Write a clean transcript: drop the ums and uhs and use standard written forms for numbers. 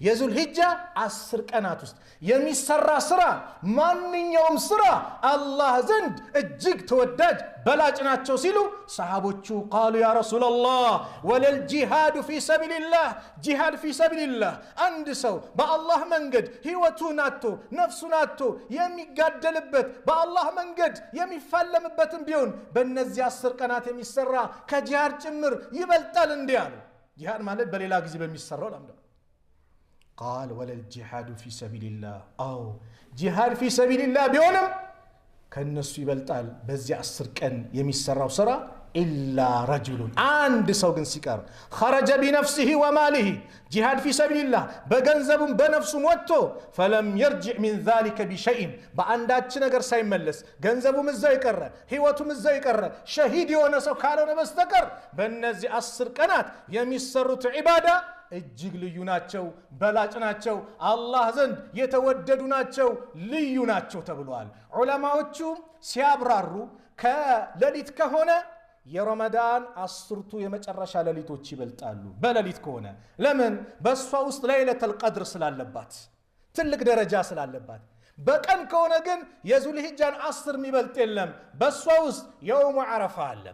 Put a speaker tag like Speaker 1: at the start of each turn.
Speaker 1: የዙል ሂጃ 10 ቀናት ውስጥ የሚሰራ ስራ ማንኛውም ስራ አላህ ዘንድ እጅግ ተወዳጅ በላጭ ናቸው ሲሉ ሰሃቦቹ ቃሉ ያ ረሱላላህ ወለል ጂሃዱ ፊ ሰቢልላህ ጂሃድ ፊ ሰቢልላህ አንድ ሰው በአላህ መንገድ ህይወቱን አጥቶ ነፍሱን አጥቶ የሚጋደልበት በአላህ መንገድ የሚፋለምበትም ቢሆን በእነዚህ 10 ቀናት የሚሰራ ከጂሃድ ጭምር ይበልጣል እንዲያሉ ጂሃድ ማለት በሌላ ጊዜ በሚሰራው ለምንድነው قال ولا الجهاد في سبيل الله او جهاد في سبيل الله ቢሆንም ከነሱ ይበልጣል በዚህ 10 ቀን የሚሰራው ስራ إلا رجل عند سوق سكر خرج بنفسه وماله جهاد في سبيل الله بجنزب بنفسه موتو فلم يرجع من ذلك بشيء بعندات نجر سيملس جنزبه مزاي كره هيوته مزاي كره شهيد يونسو كانوا بستكر بنزي 10 ቀናት የሚሰሩት ዒባዳ እጅግ ልዩ ናቸው በላጭ ናቸው አላህ ዘንድ የተወደዱ ናቸው ልዩ ናቸው ተብሏል ዑለማዎቹ ሲያብራሩ ከሌሊት ከሆነ የረመዳን 10ቱ የመጨረሻ ሌሊቶች ይበልጣሉ በሌሊት ከሆነ ለምን በሷ ውስጥ ለይለተል ቀድር ስላለባት ትልቅ ደረጃ ስላለባት በቀን ከሆነ ግን የዙል ሂጃን 10 የሚበልጥ የለም በሷ ውስጥ የውሙ አረፋ አለ